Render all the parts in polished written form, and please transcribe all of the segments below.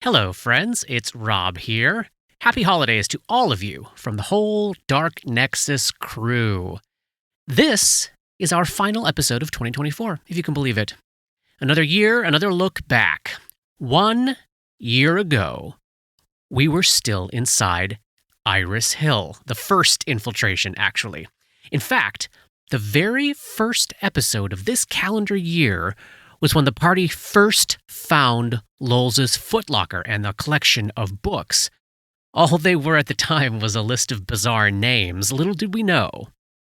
Hello, friends. It's Rob here. Happy holidays to all of you from the whole Dark Nexus crew. This is our final episode of 2024, if you can believe it. Another year, another look back. 1 year ago, we were still inside Iris Hill, the first infiltration, actually. In fact, the very first episode of this calendar year was when the party first found Lowell's footlocker and the collection of books. All they were at the time was a list of bizarre names. Little did we know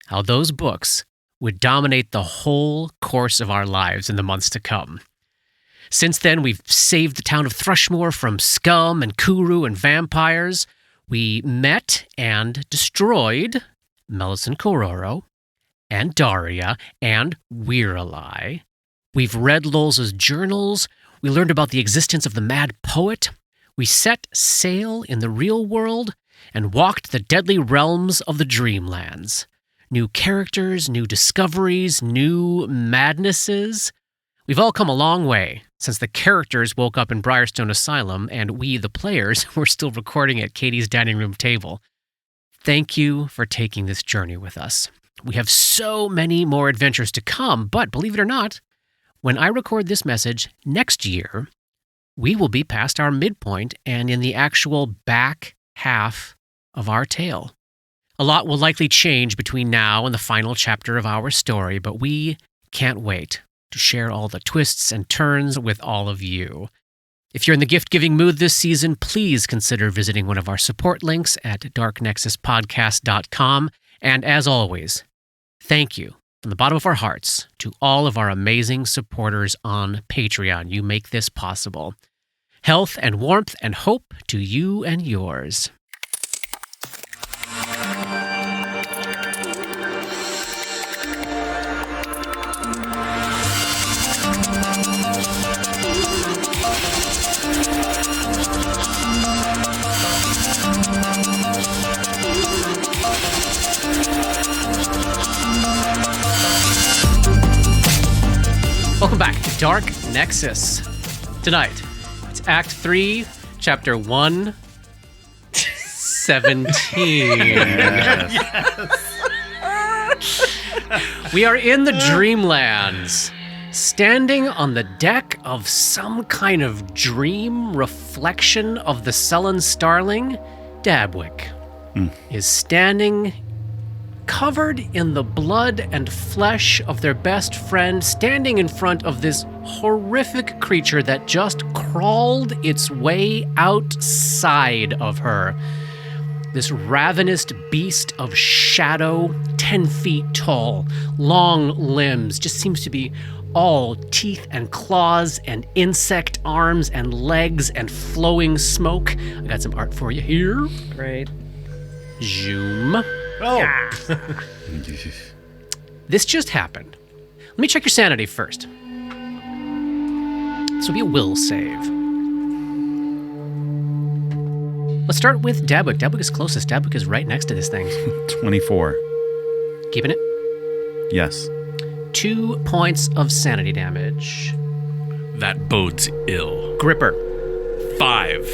how those books would dominate the whole course of our lives in the months to come. Since then, we've saved the town of Thrushmoor from scum and Kuru and vampires. We met and destroyed Melisande Kororo and Daria and Weiralai. We've read Lowell's journals. We learned about the existence of the mad poet. We set sail in the real world and walked the deadly realms of the dreamlands. New characters, new discoveries, new madnesses. We've all come a long way since the characters woke up in Briarstone Asylum and we, the players, were still recording at Katie's dining room table. Thank you for taking this journey with us. We have so many more adventures to come, but believe it or not, when I record this message next year, we will be past our midpoint and in the actual back half of our tale. A lot will likely change between now and the final chapter of our story, but we can't wait to share all the twists and turns with all of you. If you're in the gift-giving mood this season, please consider visiting one of our support links at darknexuspodcast.com. And as always, thank you from the bottom of our hearts to all of our amazing supporters on Patreon. You make this possible. Health and warmth and hope to you and yours. Welcome back to Dark Nexus. Tonight, it's Act 3, Chapter 117. Yes. We are in the Dreamlands, standing on the deck of some kind of dream reflection of the sullen starling. Dabwick is standing covered in the blood and flesh of their best friend, standing in front of this horrific creature that just crawled its way outside of her. This ravenous beast of shadow, 10 feet tall, long limbs, just seems to be all teeth and claws and insect arms and legs and flowing smoke. I got some art for you here. Great. Zoom. Oh. Yeah. This just happened. Let me check your sanity first. This will be a will save. Let's start with Dabwick. Dabwick is closest. Dabwick is right next to this thing. 24. Keeping it? Yes. 2 points of sanity damage. That bodes ill. Gripper. 5.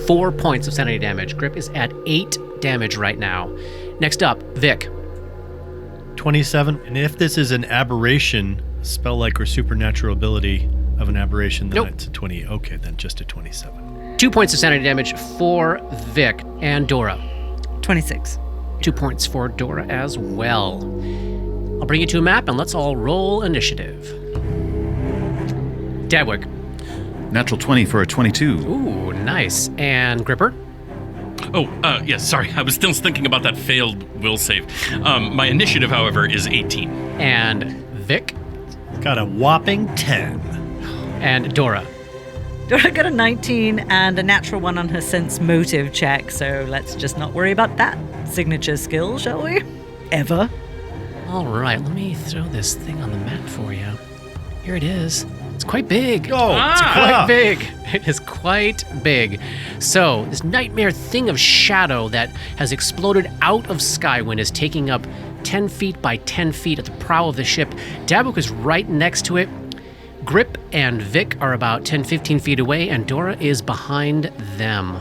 4 points of sanity damage. Grip is at 8 damage right now. Next up, Vic. 27. And if this is an aberration, spell-like or supernatural ability of an aberration, then it's a 20. Okay, then just a 27. 2 points of sanity damage for Vic. And Dora. 26. 2 points for Dora as well. I'll bring you to a map and let's all roll initiative. Dabwick. Natural 20 for a 22. Ooh, nice. And Gripper? Yes, sorry. I was still thinking about that failed will save. My initiative, however, is 18. And Vic? Got a whopping 10. And Dora? Dora got a 19 and a natural 1 on her sense motive check, so let's just not worry about that signature skill, shall we? Ever. All right, let me throw this thing on the map for you. Here it is. It's quite big. Oh, It's quite big. It is quite big. So, this nightmare thing of shadow that has exploded out of Skywind is taking up 10 feet by 10 feet at the prow of the ship. Dabwick is right next to it. Grip and Vic are about 10-15 feet away, and Dora is behind them.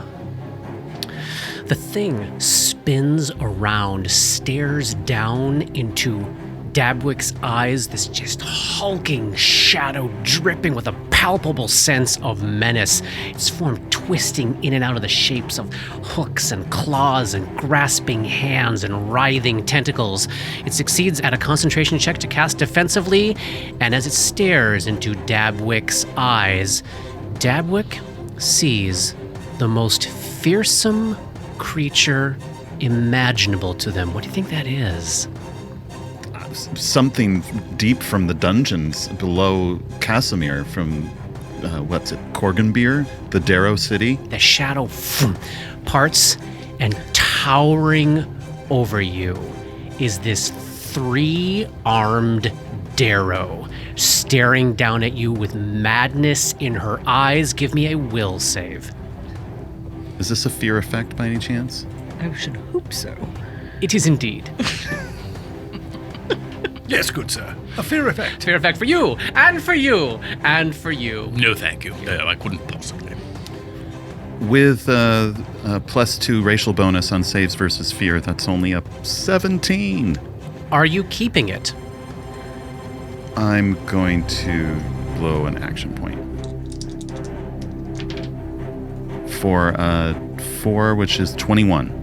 The thing spins around, stares down into Dabwick's eyes, this just hulking shadow dripping with a palpable sense of menace. Its form twisting in and out of the shapes of hooks and claws and grasping hands and writhing tentacles. It succeeds at a concentration check to cast defensively, and as it stares into Dabwick's eyes, Dabwick sees the most fearsome creature imaginable to them. What do you think that is? Something deep from the dungeons below Casimir from, what's it, Korganbeer? The Darrow City? The shadow parts, and towering over you is this 3-armed Darrow, staring down at you with madness in her eyes. Give me a will save. Is this a fear effect by any chance? I should hope so. It is indeed. Yes, good sir. A fear effect. Fear effect for you, and for you, and for you. No, thank you. I couldn't possibly. With +2 racial bonus on saves versus fear, that's only a 17. Are you keeping it? I'm going to blow an action point. For 4, which is 21.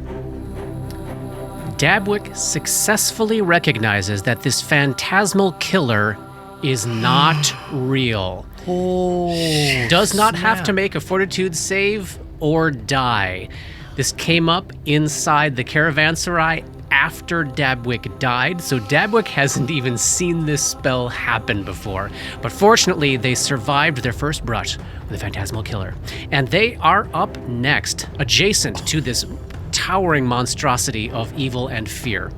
Dabwick successfully recognizes that this phantasmal killer is not real. Does not have to make a fortitude save or die. This came up inside the caravanserai after Dabwick died, so Dabwick hasn't even seen this spell happen before. But fortunately, they survived their first brush with the phantasmal killer. And they are up next, adjacent to this towering monstrosity of evil and fear.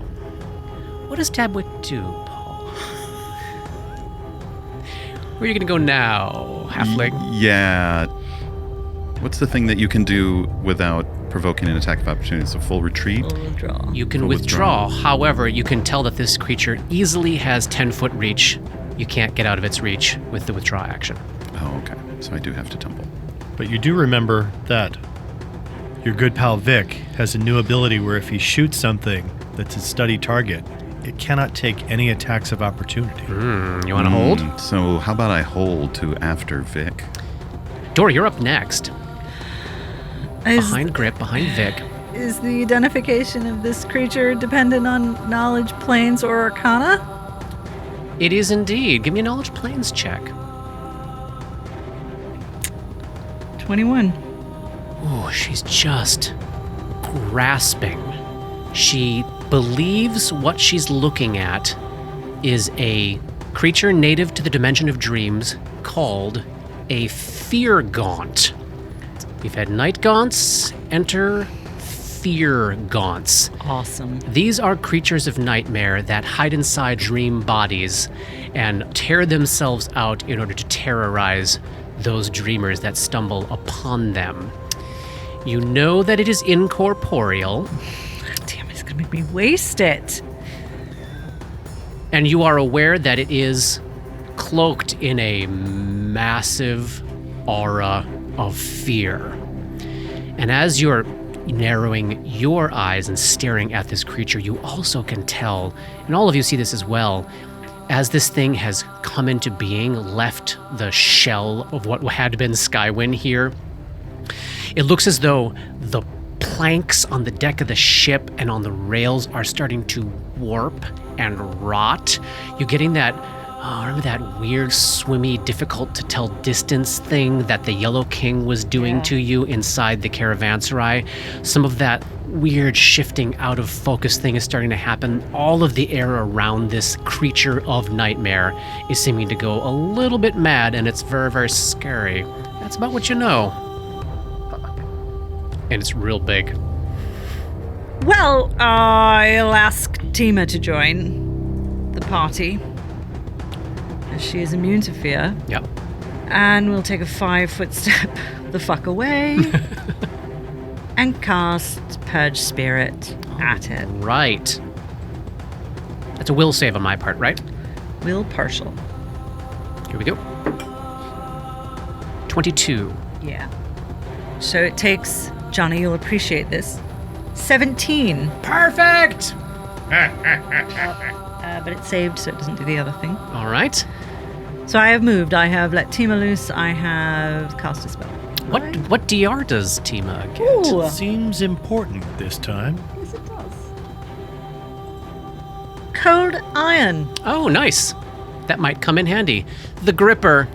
What does Dabwick do, Paul? Where are you going to go now, halfling? Yeah. What's the thing that you can do without provoking an attack of opportunity? It's a full retreat? Full withdraw. You can Full withdraw. withdrawal. However, you can tell that this creature easily has 10-foot reach. You can't get out of its reach with the withdraw action. Oh, okay. So I do have to tumble. But you do remember that your good pal Vic has a new ability where if he shoots something that's a study target, it cannot take any attacks of opportunity. You want to hold? So how about I hold to after Vic? Dora, you're up next. Is, Behind Grip, behind Vic. is the identification of this creature dependent on knowledge, planes, or arcana? It is indeed. Give me a knowledge planes check. 21. Oh, she's just grasping. She believes what she's looking at is a creature native to the dimension of dreams called a fear gaunt. We've had night gaunts, enter fear gaunts. Awesome. These are creatures of nightmare that hide inside dream bodies and tear themselves out in order to terrorize those dreamers that stumble upon them. You know that it is incorporeal, Damn, it's gonna make me waste it. and you are aware that it is cloaked in a massive aura of fear. And as you're narrowing your eyes and staring at this creature, you also can tell, and all of you see this as well, as this thing has come into being, left the shell of what had been Skywind here, it looks as though the planks on the deck of the ship and on the rails are starting to warp and rot. You're getting that, remember that weird, swimmy, difficult to tell distance thing that the Yellow King was doing to you inside the caravanserai? Some of that weird shifting out of focus thing is starting to happen. All of the air around this creature of nightmare is seeming to go a little bit mad, and it's very, very scary. That's about what you know. And it's real big. Well, I'll ask Tima to join the party, as she is immune to fear. Yep. And we'll take a 5-foot step the fuck away and cast Purge Spirit at it. Right. That's a will save on my part, right? Will partial. Here we go. 22. Yeah. So it takes, Johnny, you'll appreciate this, 17. Perfect! But it's saved, so it doesn't do the other thing. All right. So I have moved. I have let Tima loose. I have cast a spell. What DR does Tima get? Ooh. Seems important this time. Yes, it does. Cold iron. Oh, nice. That might come in handy. The gripper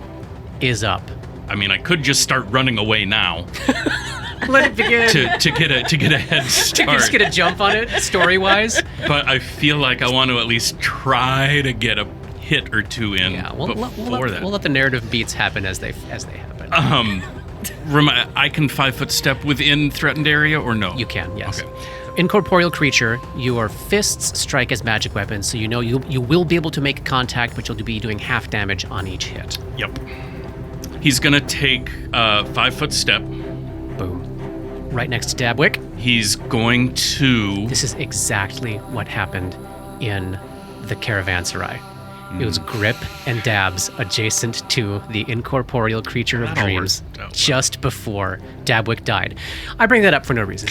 is up. I mean, I could just start running away now Let it begin. to get a head To start. just get a jump on it, story-wise. But I feel like I want to at least try to get a hit or two in Yeah, before that. we'll let the narrative beats happen as they happen. I can 5-foot step within threatened area or no? You can, yes. Okay. Incorporeal creature, your fists strike as magic weapons, so you know you will be able to make contact, but you'll be doing half damage on each hit. Yep. He's gonna take a 5-foot step. Boom. Right next to Dabwick. He's going to. This is exactly what happened in the Caravanserai. It was Grip and Dabs adjacent to the incorporeal creature of That all dreams worked out well. just before Dabwick died. I bring that up for no reason.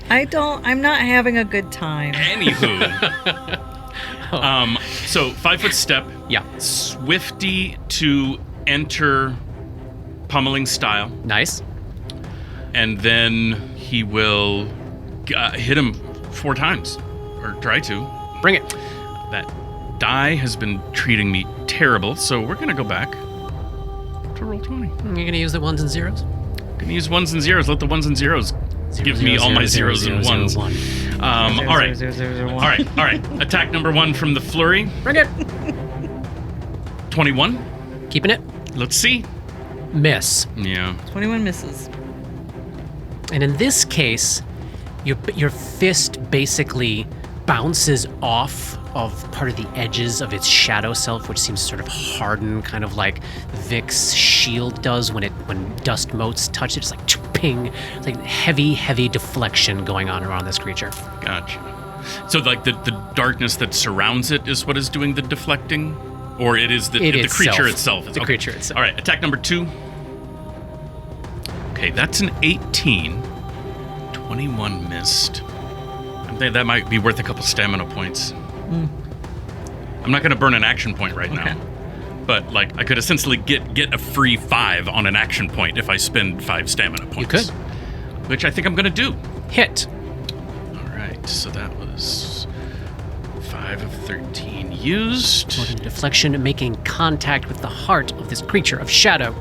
I'm not having a good time. Anywho. So 5-foot step. Yeah. Swifty to enter pummeling style. Nice. And then he will hit him 4 times. Or try to. Bring it. That die has been treating me terrible, so we're going to go back to roll 20. You're going to use the ones and zeros? Going to use ones and zeros. Let the ones and zeros give me all my zeros and ones. All right. All right. Attack number 1 from the flurry. Bring it. 21. Keeping it. Let's see. Miss. Yeah. 21 misses. And in this case, your fist basically bounces off of part of the edges of its shadow self, which seems sort of hardened, kind of like Vic's shield does when dust motes touch it. It's like ping. It's like heavy deflection going on around this creature. Gotcha. So like the darkness that surrounds it is what is doing the deflecting? Or it is the creature itself? The creature itself. All right, attack number 2. Okay, that's an 18. 21 missed. I think that might be worth a couple stamina points. I'm not going to burn an action point right now. But like I could essentially get a free 5 on an action point if I spend 5 stamina points. You could. Which I think I'm going to do. Hit. All right, so that was 5 of 13 used. Modern deflection, making contact with the heart of this creature of shadow.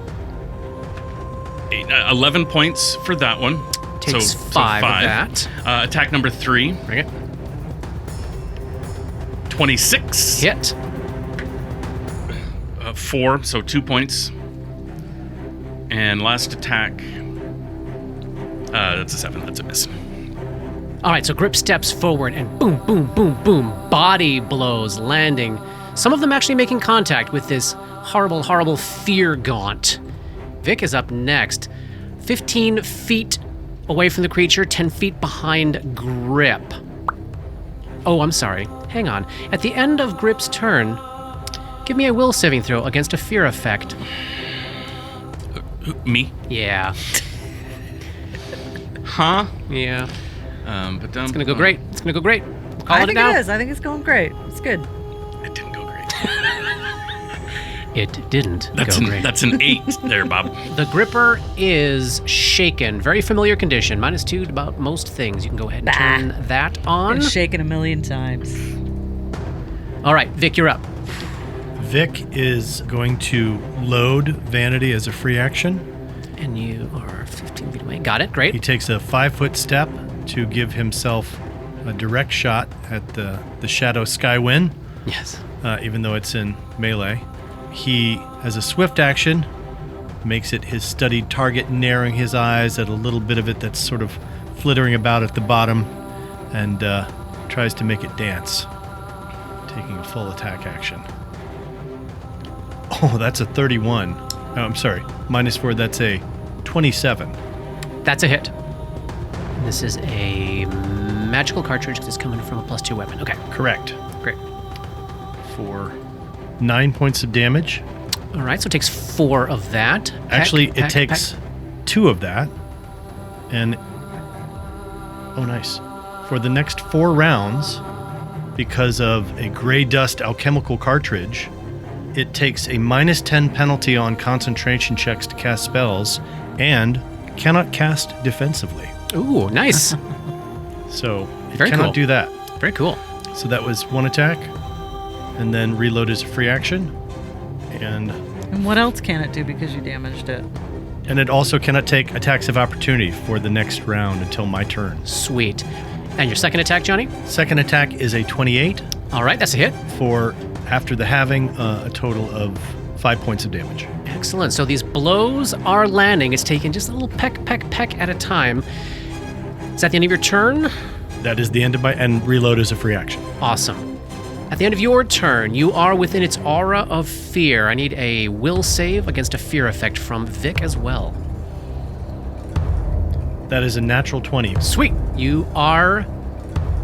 11 points for that one. Takes so 5 of that. Attack number 3. Bring it. 26. Hit. 4, so 2 points. And last attack. That's a 7. That's a miss. All right, so Grip steps forward and boom, boom, boom, boom. Body blows landing. Some of them actually making contact with this horrible fear gaunt. Vic is up next. 15 feet away from the creature, 10 feet behind Grip. Oh, I'm sorry. Hang on. At the end of Grip's turn, give me a will saving throw against a fear effect. Me? Yeah. Huh? Yeah. But It's gonna go great. It's gonna go great. Calling I think it now. it is. I think it's going great. It's good. It didn't go great. It didn't That's go great. That's an 8 there, Bob. The Gripper is shaken. Very familiar condition. -2 to about most things. You can go ahead and turn that on. Been shaken a million times. All right, Vic, you're up. Vic is going to load Vanity as a free action. And you are 15 feet away. Got it. Great. He takes a 5-foot step to give himself a direct shot at the Shadow Skywin, Yes. even though it's in melee. He has a swift action, makes it his studied target, narrowing his eyes at a little bit of it that's sort of flittering about at the bottom, and tries to make it dance, taking a full attack action. Oh, that's a 31. Oh, I'm sorry. -4, that's a 27. That's a hit. This is a magical cartridge because it's coming from a +2 weapon. Okay. Correct. Great. For 9 points of damage. All right, so it takes 4 of that. Actually, Peck, it takes 2 of that. And oh, nice. For the next 4 rounds, because of a gray dust alchemical cartridge, it takes a -10 penalty on concentration checks to cast spells and cannot cast defensively. Ooh, nice. So it Very cannot cool. do that. Very cool. So that was 1 attack, and then reload is a free action, and And what else can it do because you damaged it? it also cannot take attacks of opportunity for the next round until my turn. Sweet. And your second attack, Johnny? Second attack is a 28 All right, that's a hit. for, after the halving, a total of 5 points of damage. Excellent. So these blows are landing. It's taking just a little peck, peck, peck at a time. Is that the end of your turn? That is the end of my, and reload is a free action. Awesome. At the end of your turn, you are within its aura of fear. I need a will save against a fear effect from Vic as well. That is a natural 20. Sweet. You are...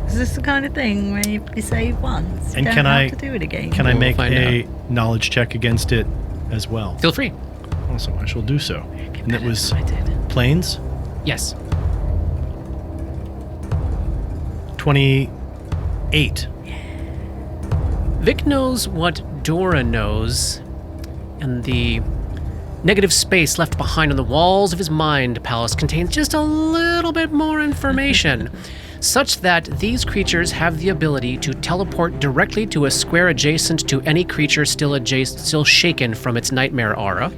Is this the kind of thing where you save once? You And don't can have I- to do it again. Can I We'll make find a knowledge check against it as well? Feel free. Also, I shall do so. And that was I did. planes, Yes. 28. Vic knows what Dora knows, and the negative space left behind on the walls of his mind palace contains just a little bit more information, such that these creatures have the ability to teleport directly to a square adjacent to any creature still shaken from its nightmare aura,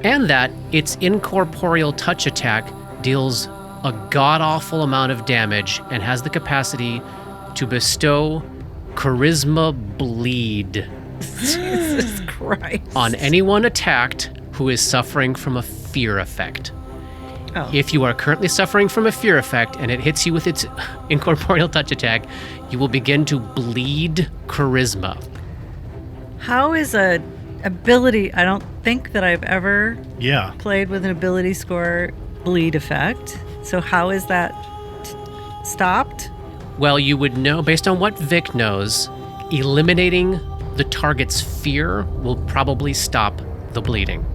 and that its incorporeal touch attack deals a god-awful amount of damage and has the capacity to bestow Charisma Bleed Jesus Christ. on anyone attacked who is suffering from a fear effect. Oh. If you are currently suffering from a fear effect and it hits you with its incorporeal touch attack, you will begin to bleed charisma. How is a ability? I don't think that I've ever Yeah. played with an ability score bleed effect. So how is that stopped? Well, you would know, based on what Vic knows, eliminating the target's fear will probably stop the bleeding.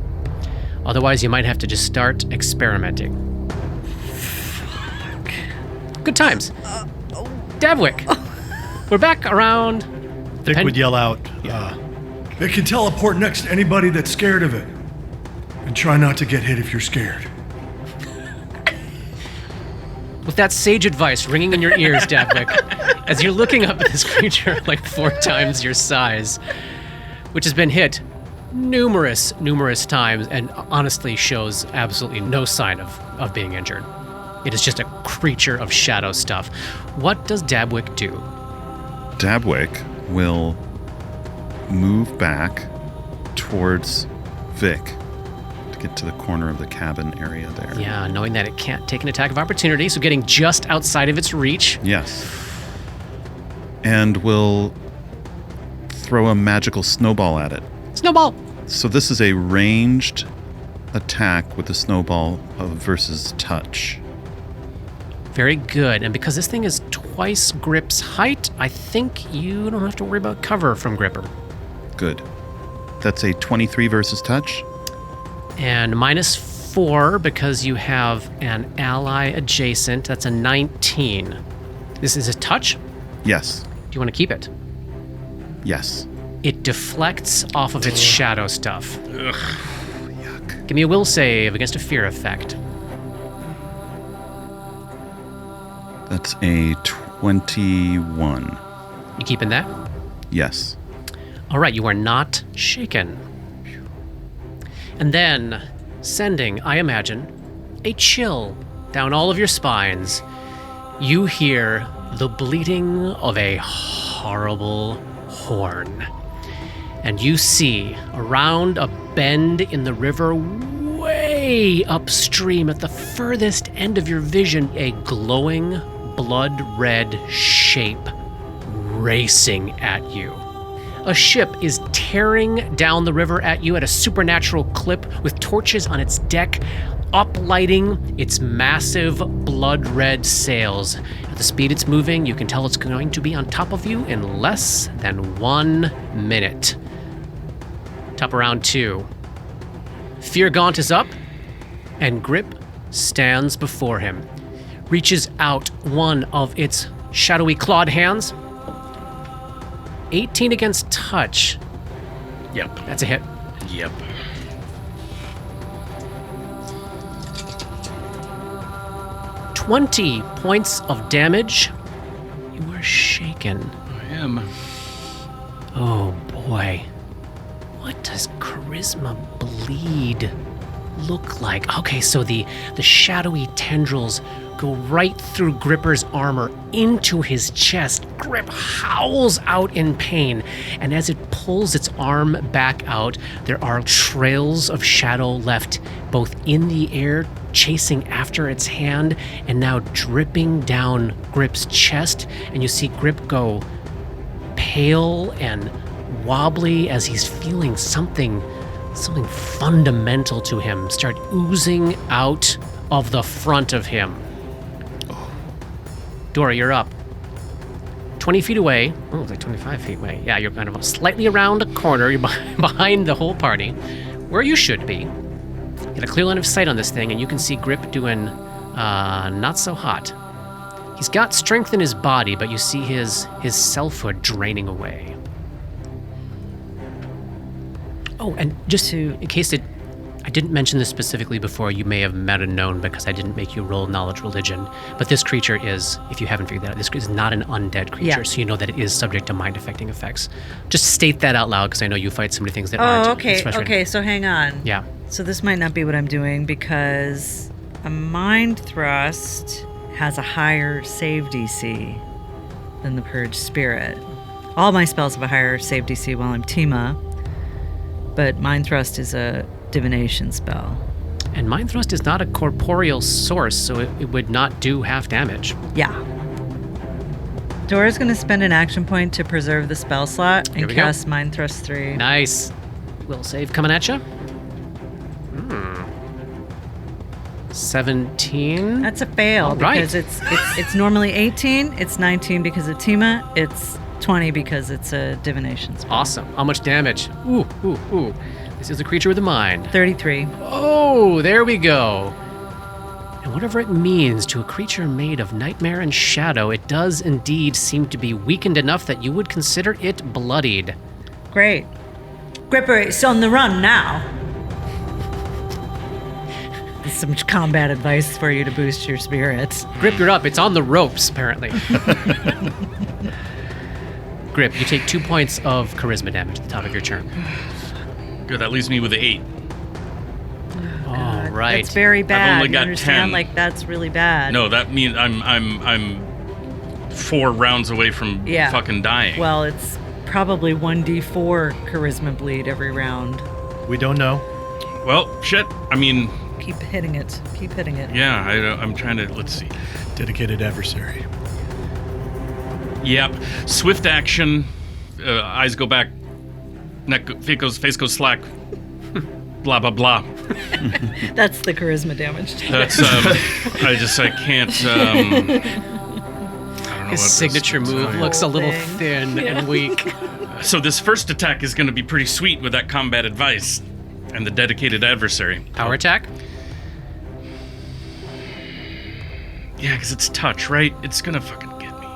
Otherwise, you might have to just start experimenting. Good times. Davwick, we're back around. Vic pen- would yell out, It can teleport next to anybody that's scared of it. And try not to get hit if you're scared. With that sage advice ringing in your ears, Davwick, as you're looking up at this creature like 4 times your size, which has been hit numerous times and honestly shows absolutely no sign of being injured. It is just a creature of shadow stuff. What does Dabwick do? Dabwick will move back towards Vic to get to the corner of the cabin area there. Yeah, knowing that it can't take an attack of opportunity, so getting just outside of its reach. Yes. And will throw a magical snowball at it. Snowball! So this is a ranged attack with the snowball versus touch. Very good. And because this thing is twice Grip's height, I think you don't have to worry about cover from Gripper. Good. That's a 23 versus touch. And -4 because you have an ally adjacent. That's a 19. This is a touch. Yes. Do you want to keep it? Yes. It deflects off of its shadow stuff. Yuck. Give me a will save against a fear effect. That's a 21. You keeping that? Yes. All right, you are not shaken. And then, sending, I imagine, a chill down all of your spines, you hear the bleating of a horrible horn. And you see, around a bend in the river, way upstream at the furthest end of your vision, a glowing, blood-red shape racing at you. A ship is tearing down the river at you at a supernatural clip with torches on its deck, uplighting its massive blood-red sails. At the speed it's moving, you can tell it's going to be on top of you in less than 1 minute. Top of round 2. Fear Gaunt is up, and Grip stands before him. Reaches out one of its shadowy clawed hands. 18 against touch. Yep. That's a hit. Yep. "20 points of damage. You are shaken. I am. Oh boy. What does Charisma Bleed look like? Okay, so the shadowy tendrils go right through Gripper's armor into his chest. Grip howls out in pain, and as it pulls its arm back out, there are trails of shadow left both in the air, chasing after its hand, and now dripping down Grip's chest, and you see Grip go pale and wobbly as he's feeling something fundamental to him start oozing out of the front of him. Dora, you're up. 20 feet away. Oh, it's like 25 feet away. Yeah, you're kind of slightly around a corner. You're behind the whole party, where you should be. Get a clear line of sight on this thing, and you can see Grip doing not so hot. He's got strength in his body, but you see his selfhood draining away. Oh, and just in case I didn't mention this specifically before, you may have met and known because I didn't make you roll knowledge religion, but this creature is, if you haven't figured that out, this is not an undead creature, so you know that it is subject to mind-affecting effects. Just state that out loud because I know you fight so many things that aren't. Oh, okay, so hang on. Yeah. So this might not be what I'm doing because a Mind Thrust has a higher save DC than the Purge Spirit. All my spells have a higher save DC while I'm Tima, but Mind Thrust is a divination spell. And Mind Thrust is not a corporeal source, so it would not do half damage. Yeah. Dora's going to spend an action point to preserve the spell slot and cast Mind Thrust 3. Nice. Will save coming at you. 17. That's a fail because it's normally 18, it's 19 because of Tima, it's 20 because it's a divination spell. Awesome. How much damage? Ooh. This is a creature with a mind. 33. Oh, there we go. And whatever it means to a creature made of nightmare and shadow, it does indeed seem to be weakened enough that you would consider it bloodied. Great. Gripper, it's on the run now. There's some combat advice for you to boost your spirits. Grip, you're up. It's on the ropes, apparently. Grip, you take 2 points of charisma damage at the top of your turn. Good, that leaves me with 8. All right. That's very bad. I've only got you understand? 10. Like, that's really bad. No, that means I'm 4 rounds away from fucking dying. Well, it's probably 1d4 charisma bleed every round. We don't know. Well, shit. I mean... Keep hitting it. Yeah, I'm trying to... Let's see. Dedicated adversary. Yep. Swift action. Eyes go back. Face goes slack. Blah, blah, blah. That's the charisma damage. That's, I can't, I don't know His what signature move looks a little thin and weak. So this first attack is going to be pretty sweet with that combat advice and the dedicated adversary. Power attack? Yeah, because it's touch, right? It's going to fucking get me.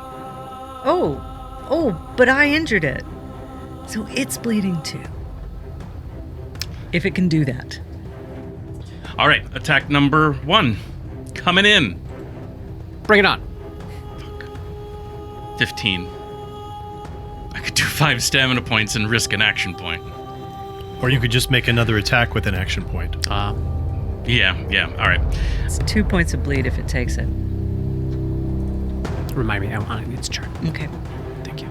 Oh, but I injured it. So it's bleeding too. If it can do that. All right, attack number 1. Coming in. Bring it on. 15. I could do 5 stamina points and risk an action point. Or you could just make another attack with an action point. Yeah, all right. It's 2 points of bleed if it takes it. Remind me, I'm on its turn. Okay. Thank you.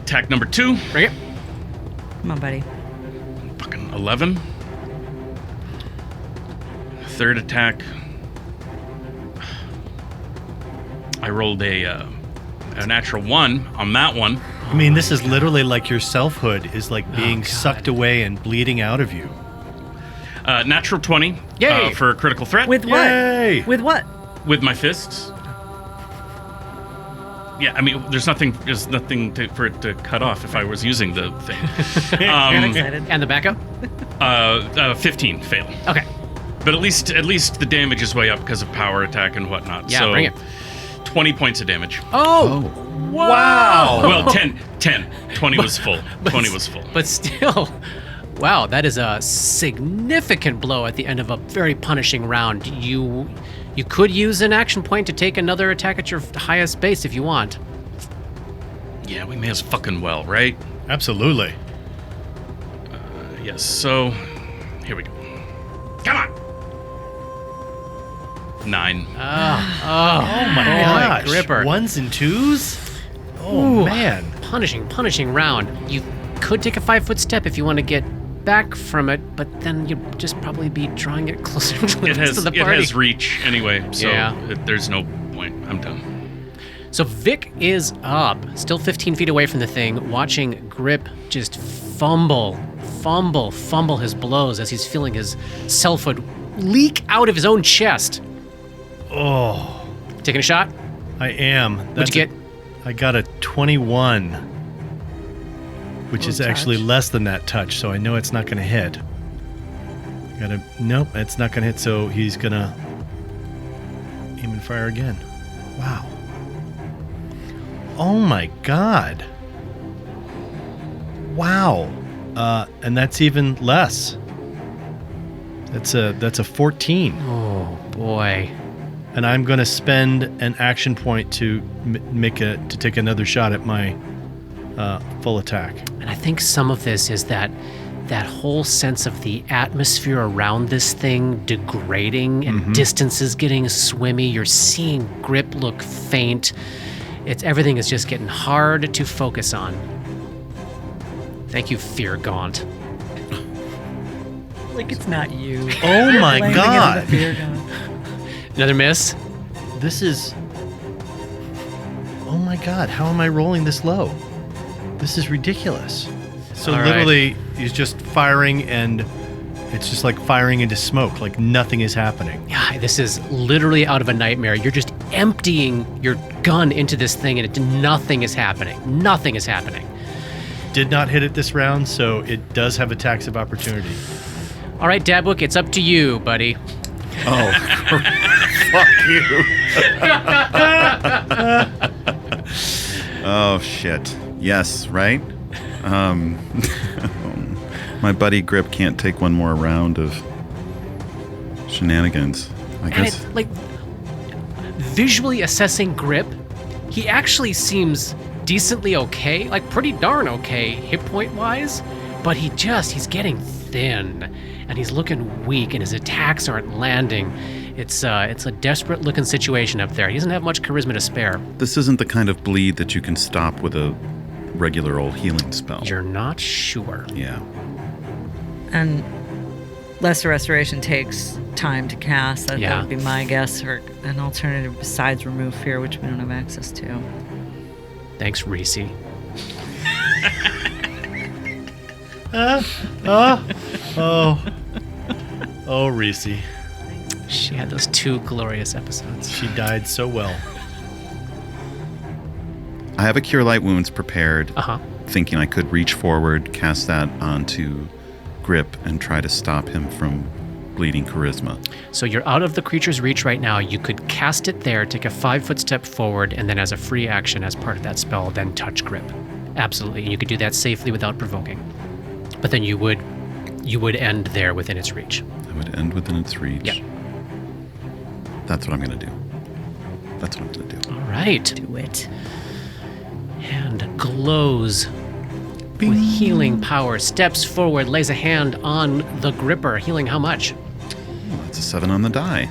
Attack number 2. Bring it. Come on, buddy. Fucking 11. Third attack. I rolled a natural 1 on that one. I mean, this is literally like your selfhood is like being sucked away and bleeding out of you. Natural 20. Yay! For a critical threat. With what? Yay! With what? With my fists. Yeah, I mean, there's nothing for it to cut off if I was using the thing. I'm excited. And the backup? 15 fail. Okay. But at least the damage is way up because of power attack and whatnot. Yeah, so bring it. 20 points of damage. Oh! Wow! Well, 10. 20 was full. 20 was full. But still, wow, that is a significant blow at the end of a very punishing round. You could use an action point to take another attack at your highest base if you want. Yeah, we may as fucking well, right? Absolutely. Yes, so here we go. Come on! 9. Oh My boy, gosh. Gripper. 1s and 2s? Oh, Ooh, man. Punishing round. You could take a 5-foot step if you want to get back from it, but then you'd just probably be drawing it closer to the rest of the It party. has reach anyway, so Yeah. there's no point. I'm done. So Vic is up, still 15 feet away from the thing, watching Grip just fumble his blows as he's feeling his selfhood leak out of his own chest. Oh, Taking a shot? I am. What'd you get? I got a 21, which is actually less than that touch, so I know it's not going to hit. Nope, it's not going to hit, so he's going to aim and fire again. Wow. Oh my god. Wow. And that's even less. That's a 14. Oh boy. And I'm going to spend an action point to take another shot at my full attack. And I think some of this is that whole sense of the atmosphere around this thing degrading and distances getting swimmy. You're seeing Grip look faint. Everything is just getting hard to focus on. Thank you, Fear Gaunt. Like it's not you. Oh my Blaming it on god. the beer gun. Another miss. This is... Oh my god, how am I rolling this low? This is ridiculous. So All right. literally, he's just firing and it's just like firing into smoke, like nothing is happening. Yeah, this is literally out of a nightmare. You're just emptying your gun into this thing and nothing is happening. Nothing is happening. Did not hit it this round, so it does have attacks of opportunity. All right, Dabwick, it's up to you, buddy. Oh, fuck you. Oh, shit. Yes, right? My buddy Grip can't take one more round of shenanigans, I And guess. it, like, visually assessing Grip, he actually seems decently okay, like pretty darn okay hit point wise, but he's getting thin and he's looking weak and his attacks aren't landing. It's a desperate looking situation up there. He doesn't have much charisma to spare. This isn't the kind of bleed that you can stop with a regular old healing spell. You're not sure. Yeah. And Lesser Restoration takes time to cast. That would be my guess, or an alternative besides Remove Fear, which we don't have access to. Thanks, Reese. Oh, Reese. She had those 2 glorious episodes. She died so well. I have a Cure Light Wounds prepared, Uh-huh. thinking I could reach forward, cast that onto Grip, and try to stop him from bleeding charisma. So you're out of the creature's reach right now. You could cast it there, take a 5-foot step forward, and then as a free action as part of that spell, then touch Grip. Absolutely. And you could do that safely without provoking. But then you would end there within its reach. I would end within its reach. Yeah. That's what I'm going to do. That's what I'm going to do. All right. Do it. Hand glows with healing power, steps forward, lays a hand on the Gripper, healing how much? Oh, that's a 7 on the die.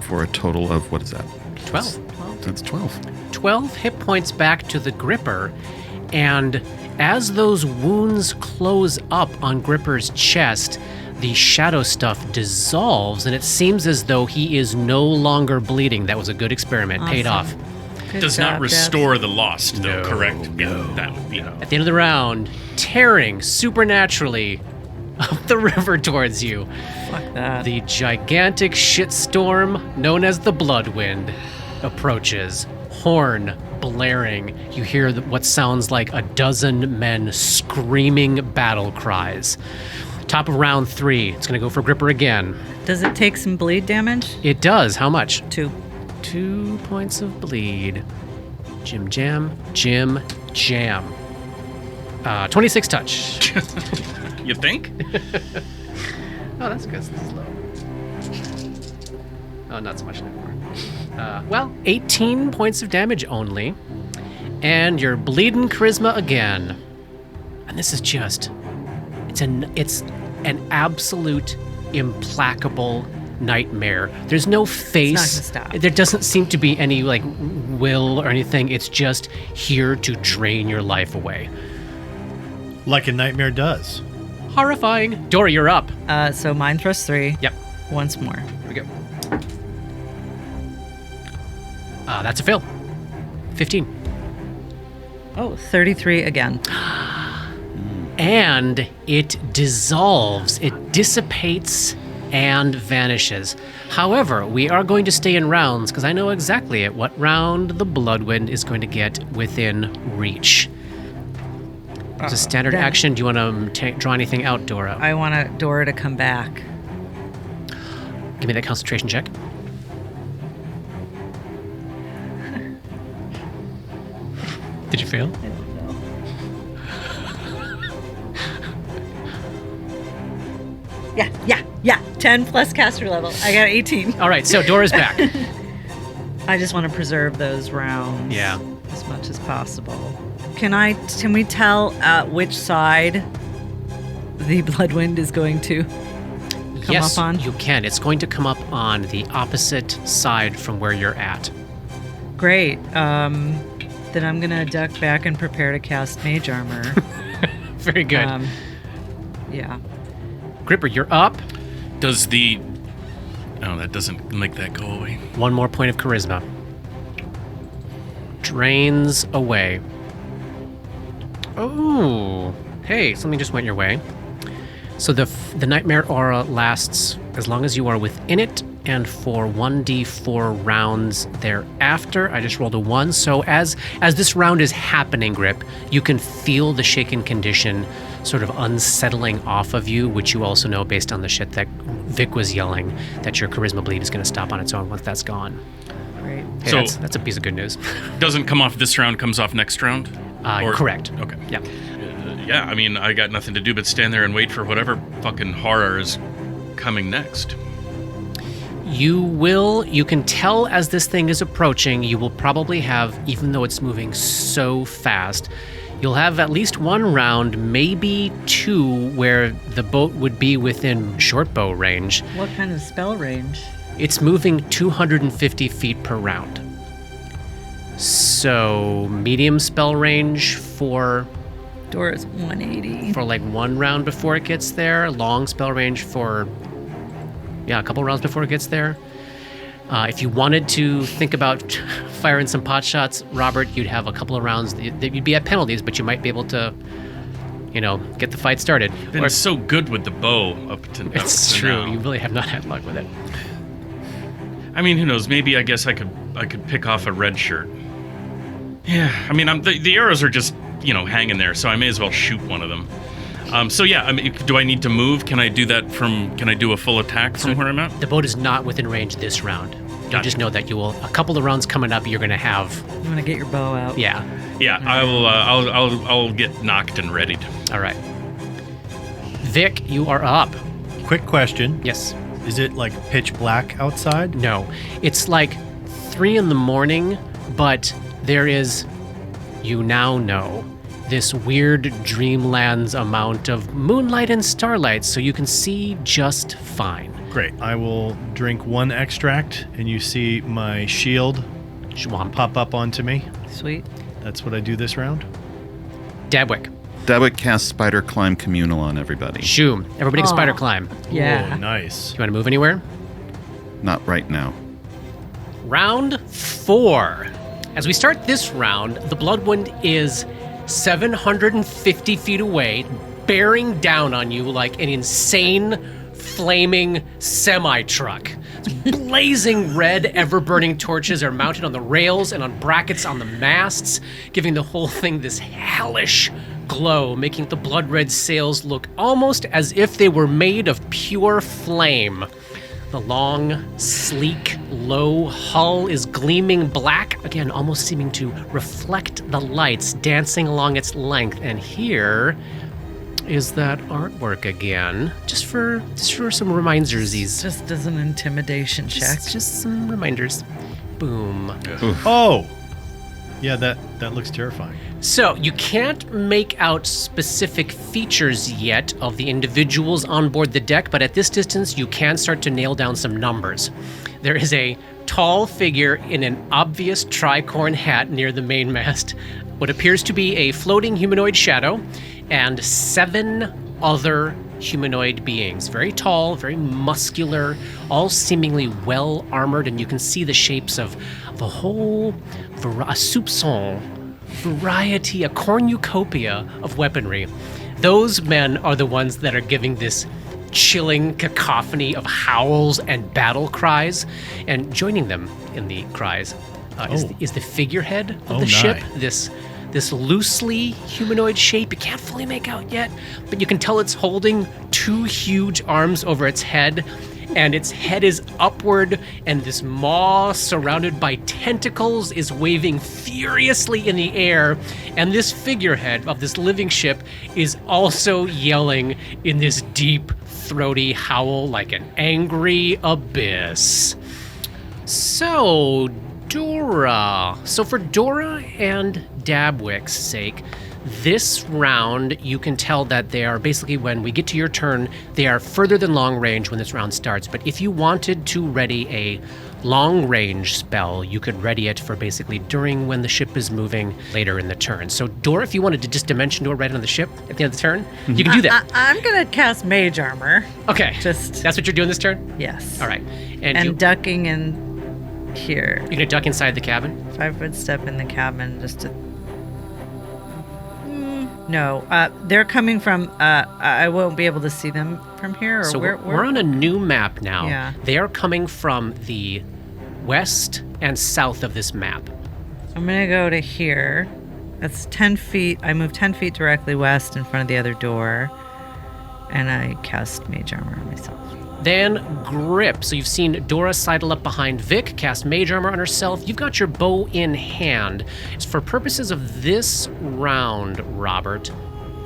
For a total of, what is that? 12. That's 12. 12 hit points back to the Gripper, and as those wounds close up on Gripper's chest, the shadow stuff dissolves, and it seems as though he is no longer bleeding. That was a good experiment. Paid off. Good Does job, not restore the lost, though, correct? Yeah, that would be... At the end of the round, tearing supernaturally up the river towards you, Deb. Fuck that. the gigantic shitstorm known as the Bloodwind approaches, horn blaring, you hear what sounds like a dozen men screaming battle cries. Top of round 3. It's going to go for Gripper again. Does it take some bleed damage? It does. How much? 2. 2 points of bleed. Jim Jam. 26 touch. You think? Oh, that's good. This is low. Oh, not so much anymore. 18 points of damage only. And you're bleeding charisma again. And this is just... It's an absolute implacable nightmare. There's no face. It's not gonna stop. There doesn't seem to be any, will or anything. It's just here to drain your life away. Like a nightmare does. Horrifying. Dora, you're up. So Mind Thrust 3. Yep. Once more. Here we go. That's a fail. 15. Oh, 33 again. And it dissolves, it dissipates and vanishes. However, we are going to stay in rounds because I know exactly at what round the Bloodwind is going to get within reach. It's a standard then- action. Do you want to draw anything out, Dora? I want Dora to come back. Give me that concentration check. Did you fail? Yeah. 10 plus caster level. I got 18. All right, so Dora's back. I just want to preserve those rounds. Yeah. As much as possible. Can we tell which side the Bloodwind is going to come Yes, up on? you can. It's going to come up on the opposite side from where you're at. Great. Then I'm gonna duck back and prepare to cast Mage Armor. Very good. Yeah. Gripper, you're up. Does the... Oh, that doesn't make that go away. One more point of charisma. Drains away. Oh, hey, something just went your way. So the nightmare aura lasts as long as you are within it, and for 1d4 rounds thereafter. I just rolled a 1, so as this round is happening, Grip, you can feel the shaken condition sort of unsettling off of you, which you also know based on the shit that Vic was yelling, that your charisma bleed is going to stop on its own once that's gone. Great. Hey, So- that's a piece of good news. Doesn't come off this round, comes off next round? Correct. Okay. Yeah. Yeah, I mean, I got nothing to do but stand there and wait for whatever fucking horror is coming next. You can tell as this thing is approaching, you will probably have, even though it's moving so fast, you'll have at least one round, maybe 2, where the boat would be within short bow range. What kind of spell range? It's moving 250 feet per round. So medium spell range for Dora's 180. like 1 round before it gets there. Long spell range for a couple rounds before it gets there. If you wanted to think about firing some pot shots, Robert, you'd have a couple of rounds that you'd be at penalties, but you might be able to, get the fight started. Been so good with the bow up to It's to true. now. You really have not had luck with it. I mean, who knows? Maybe I guess I could pick off a red shirt. Yeah, I mean, the arrows are just hanging there, so I may as well shoot one of them. So yeah, I mean, do I need to move? Can I do that can I do a full attack from where I'm at? The boat is not within range this round. You Gotcha. just know that you will. A couple of rounds coming up, you're going to have. You want to get your bow out? Yeah. Yeah, I will. I'll get knocked and readied. All right. Vic, you are up. Quick question. Yes. Is it like pitch black outside? No. It's like 3 a.m, but there is, you now know, this weird dreamlands amount of moonlight and starlight, so you can see just fine. Great. I will drink 1 extract, and you see my shield Schwamp. pop up onto me. Sweet. That's what I do this round. Dabwick. Dabwick casts Spider Climb Communal on everybody. Shoom. Everybody can Aw. spider climb. Yeah. Oh, nice. You want to move anywhere? Not right now. Round 4. As we start this round, the Bloodwind is 750 feet away, bearing down on you like an insane, flaming semi-truck. Blazing red, ever-burning torches are mounted on the rails and on brackets on the masts, giving the whole thing this hellish glow, making the blood-red sails look almost as if they were made of pure flame. The long, sleek, low hull is gleaming black, again, almost seeming to reflect the lights dancing along its length. And here is that artwork again, just for some reminders-ies. Just as an intimidation check. Just some reminders. Boom. Oh! Yeah, that looks terrifying. So you can't make out specific features yet of the individuals on board the deck, but at this distance you can start to nail down some numbers. There is a tall figure in an obvious tricorn hat near the mainmast, what appears to be a floating humanoid shadow, and 7 other humanoid beings. Very tall, very muscular, all seemingly well armored, and you can see the shapes of a whole a soupçon, variety, a cornucopia of weaponry. Those men are the ones that are giving this chilling cacophony of howls and battle cries, and joining them in the cries is the figurehead of the ship, this loosely humanoid shape. You can't fully make out yet, but you can tell it's holding 2 huge arms over its head, and its head is upward, and this maw surrounded by tentacles is waving furiously in the air, and this figurehead of this living ship is also yelling in this deep, throaty howl like an angry abyss. So, Dora. So for Dora and Dabwick's sake, this round, you can tell that they are basically, when we get to your turn, they are further than long range when this round starts. But if you wanted to ready a long range spell, you could ready it for basically during when the ship is moving later in the turn. So Dora, if you wanted to just dimension door right on the ship at the end of the turn, you can do that. I'm going to cast Mage Armor. Okay. Just that's what you're doing this turn? Yes. All right. And ducking in here. You're going to duck inside the cabin? 5-foot step in the cabin just to... No, they're coming from, I won't be able to see them from here, or so where? We're on a new map now. Yeah. They are coming from the west and south of this map. I'm going to go to here. That's 10 feet. I move 10 feet directly west in front of the other door, and I cast Mage Armor on myself. Then Grip. So you've seen Dora sidle up behind Vic, cast Mage Armor on herself. You've got your bow in hand. For purposes of this round, Robert,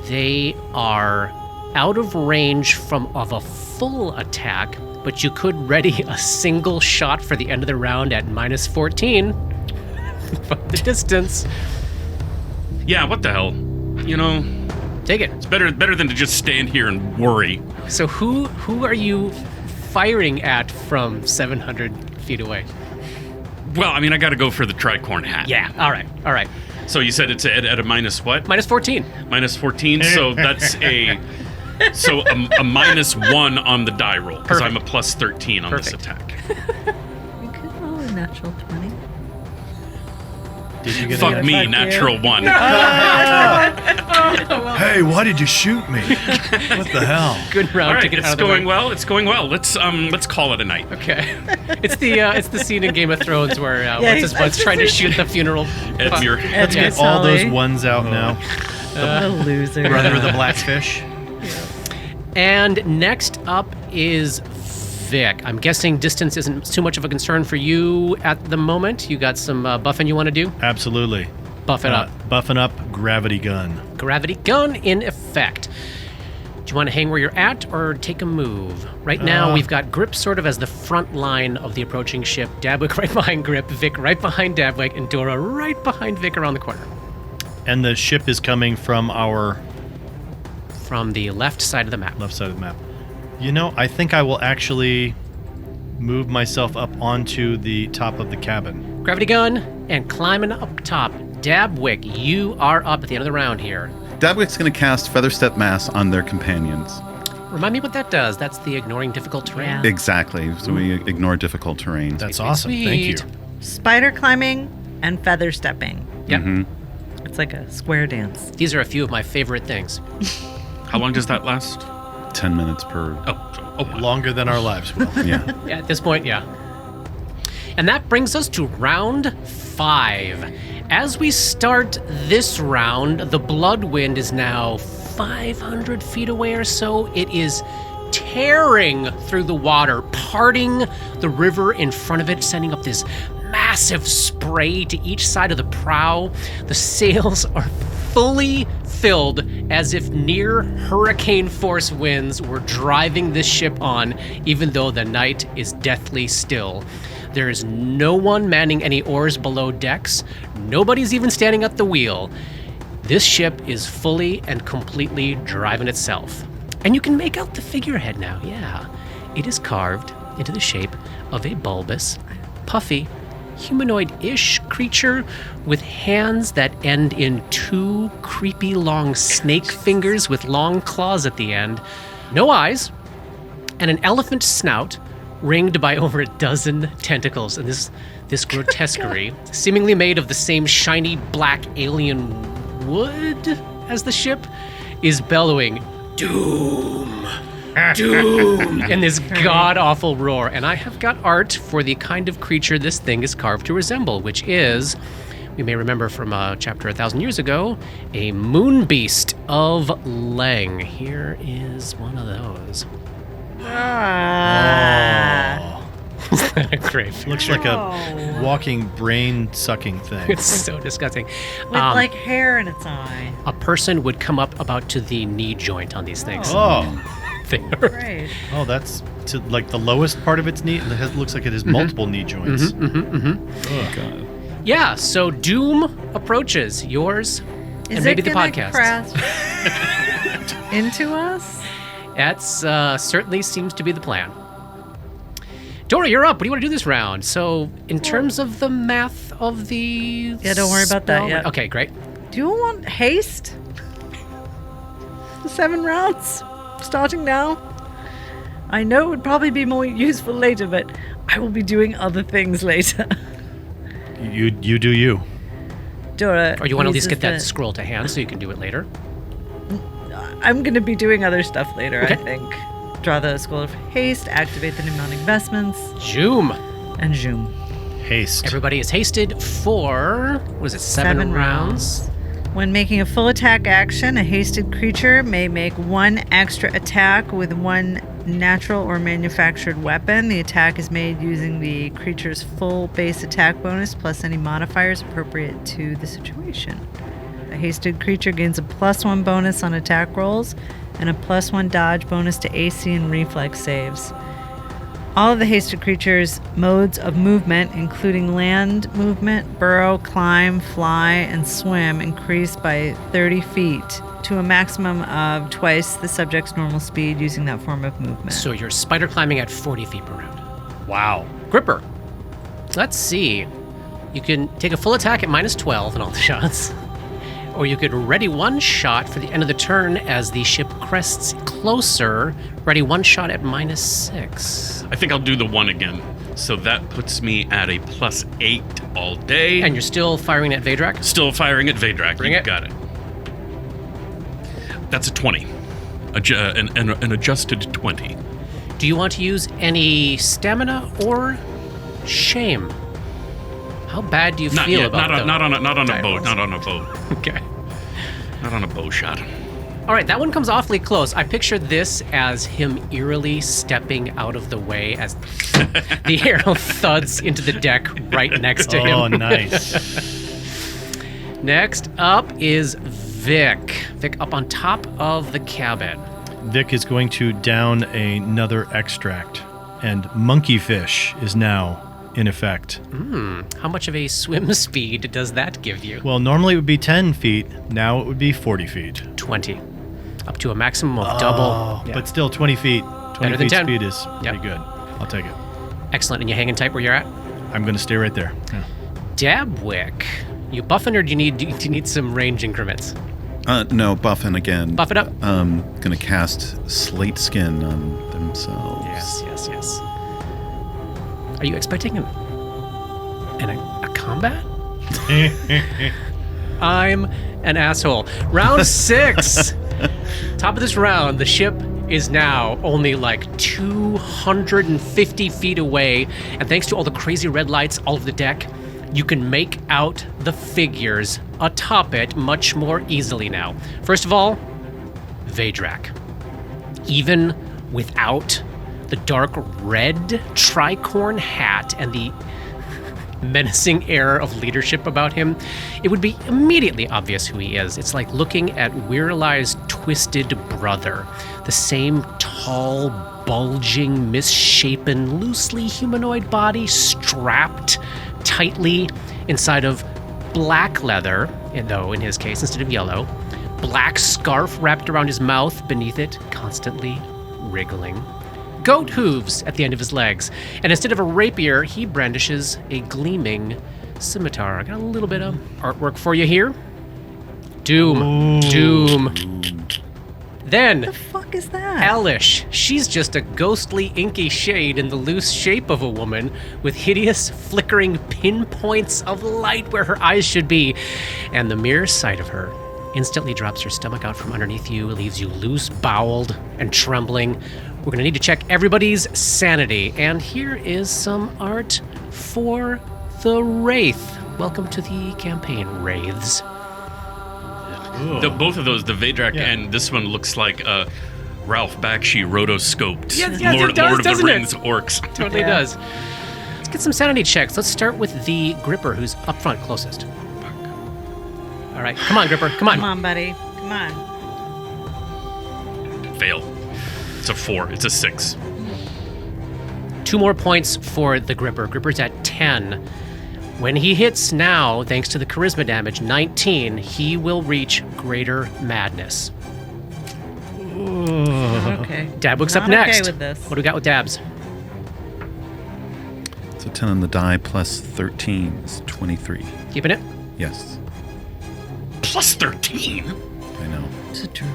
they are out of range of a full attack, but you could ready a single shot for the end of the round at -14 from the distance. Yeah, what the hell? You know, take it. It's better than to just stand here and worry. So who are you firing at from 700 feet away? Well, I mean, I got to go for the tricorn hat. Yeah. All right. So you said it's at a minus what? -14. -14. So that's a -1 on the die roll because I'm a +13 on this attack. You could roll a natural 20. Did you get Fuck me, natural 1. Hey, why did you shoot me? What the hell? Good round All right, to get it's out of the going way. well. It's going well. Let's call it a night. Okay. It's the scene in Game of Thrones where what's his butt's trying to shoot the funeral. Edmure. Let's get all those ones out now. The loser. Brother of the Blackfish. And next up is Vic. I'm guessing distance isn't too much of a concern for you at the moment. You got some buffing you want to do? Absolutely. Buff it up. Buffing up gravity gun. Gravity gun in effect. Do you want to hang where you're at or take a move? Right now, we've got Grip sort of as the front line of the approaching ship, Dabwick right behind Grip, Vic right behind Dabwick, and Dora right behind Vic around the corner. And the ship is coming from our... From the left side of the map. Left side of the map. You know, I think I will actually move myself up onto the top of the cabin. Gravity gun and climbing up top. Dabwick, you are up at the end of the round here. Dabwick's going to cast Featherstep Mass on their companions. Remind me what that does. That's the ignoring difficult terrain. Yeah. Exactly. So we ignore difficult terrain. That's Sweet, awesome. Thank you. sweet. Spider climbing and feather stepping. Yep. It's like a square dance. These are a few of my favorite things. How long does that last? 10 minutes per. Longer than our lives will. Yeah. Yeah, at this point, yeah. And that brings us to round 5. As we start this round, the Bloodwind is now 500 feet away or so. It is tearing through the water, parting the river in front of it, sending up this massive spray to each side of the prow. The sails are fully filled as if near hurricane force winds were driving this ship on, even though the night is deathly still. There is no one manning any oars below decks. Nobody's even standing at the wheel. This ship is fully and completely driving itself. And you can make out the figurehead now, yeah. It is carved into the shape of a bulbous, puffy, humanoid-ish creature with hands that end in 2 creepy long snake fingers with long claws at the end, no eyes, and an elephant snout ringed by over a dozen tentacles. And this grotesquerie, seemingly made of the same shiny black alien wood as the ship, is bellowing, "Doom! Doom!" in this god-awful roar. And I have got art for the kind of creature this thing is carved to resemble, which is, we may remember from a chapter 1,000 years ago, a moon beast of Leng. Here is one of those. Great. Looks like a walking brain-sucking thing. It's so disgusting. With like hair in its eye. A person would come up about to the knee joint on these things. Great. Oh, that's to like the lowest part of its knee. It looks like it has multiple knee joints. Oh, God. Yeah, so Doom approaches yours and maybe the podcast. Crash into us? That's certainly seems to be the plan. Dora, you're up. What do you want to do this round? So, in terms of the math of the... Yeah, don't worry about that yet. Okay, great. Do you want haste? 7 rounds? Starting now? I know it would probably be more useful later, but I will be doing other things later. You do you. Or Dora... you want to at least uses get that the- scroll to hand so you can do it later? I'm going to be doing other stuff later, Okay. I think. Draw the Scroll of Haste, activate the pneumatic investments, Zoom. and zoom. Haste. Everybody is hasted for, what is it, 7 rounds? When making a full attack action, a hasted creature may make 1 extra attack with 1 natural or manufactured weapon. The attack is made using the creature's full base attack bonus plus any modifiers appropriate to the situation. A hasted creature gains a +1 bonus on attack rolls and a +1 dodge bonus to AC and reflex saves. All of the hasted creatures' modes of movement, including land movement, burrow, climb, fly, and swim, increase by 30 feet to a maximum of twice the subject's normal speed using that form of movement. So you're spider climbing at 40 feet per round. Wow. Gripper. Let's see. You can take a full attack at -12 in all the shots. Or you could ready 1 shot for the end of the turn as the ship crests closer. Ready 1 shot at -6. I think I'll do the 1 again. So that puts me at a +8 all day. And you're still firing at Vadrak? Still firing at Vadrak. Bring You it. got it. That's a 20. An adjusted 20. Do you want to use any stamina or shame? How bad do you Not feel yet. about those? Not on a boat. dials? Not on a boat. Okay. Not on a bow shot. All right, that one comes awfully close. I pictured this as him eerily stepping out of the way as the arrow thuds into the deck right next to him. Oh, nice. Next up is Vic. Vic up on top of the cabin. Vic is going to down another extract, and monkeyfish is now in effect. How much of a swim speed does that give you? Well, normally it would be 10 feet. Now it would be 40 feet. 20. Up to a maximum of double. Oh, Yeah. but still 20 feet. 20 Better than feet 10. speed is Yep. pretty good. I'll take it. Excellent. And you hanging tight where you're at? I'm going to stay right there. Yeah. Dabwick. You buffing or do you need some range increments? No, buffing again. Buff it up. Gonna cast Slate Skin on themselves. Yes. Are you expecting a combat? I'm an asshole. Round 6. Top of this round, the ship is now only like 250 feet away, and thanks to all the crazy red lights all over the deck, you can make out the figures atop it much more easily now. First of all, Vedrak. Even without the dark red tricorn hat and the menacing air of leadership about him, it would be immediately obvious who he is. It's like looking at Wirelai's twisted brother. The same tall, bulging, misshapen, loosely humanoid body strapped tightly inside of black leather, though in his case instead of yellow, black scarf wrapped around his mouth, beneath it constantly wriggling. Goat hooves at the end of his legs, and instead of a rapier, he brandishes a gleaming scimitar. I got a little bit of artwork for you here. Doom. Then, What the fuck is that? Elish. She's just a ghostly, inky shade in the loose shape of a woman with hideous, flickering pinpoints of light where her eyes should be. And the mere sight of her instantly drops her stomach out from underneath you, leaves you loose-boweled and trembling. We're going to need to check everybody's sanity. And here is some art for the Wraith. Welcome to the campaign, Wraiths. Both of those, the Vedrak and this one, looks like Ralph Bakshi rotoscoped Lord of the Rings orcs. Totally does. Let's get some sanity checks. Let's start with the Gripper, who's up front closest. All right, come on, Gripper, come on. Come on, buddy. Come on. Fail. It's a 4. It's a 6. 2 more points for the Gripper. Gripper's at 10. When he hits now, thanks to the charisma damage, 19, he will reach greater madness. Okay. Dabwick's Not up next. okay with this. What do we got with Dabs? It's a 10 on the die plus 13 is 23. Keeping it? Yes, Plus 13? I know. It's a druid.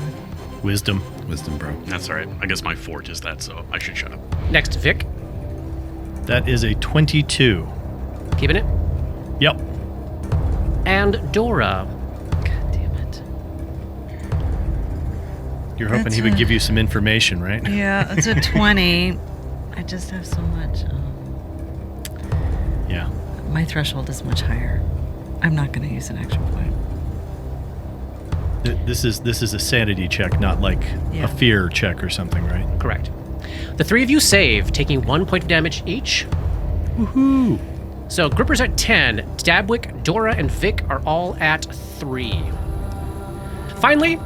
Wisdom. Wisdom, bro. That's all right. I guess my forge is that, so I should shut up. Next, Vic. That is a 22. Keeping it? Yep. And Dora. God damn it. You're hoping That's he would a- give you some information, right? Yeah, it's a 20. I just have so much. Yeah. My threshold is much higher. I'm not going to use an action point. This is a sanity check, not like Yeah. a fear check or something, right? Correct. The 3 of you save, taking 1 point of damage each. Woohoo! So Gripper's at 10, Dabwick, Dora, and Vic are all at 3. Finally,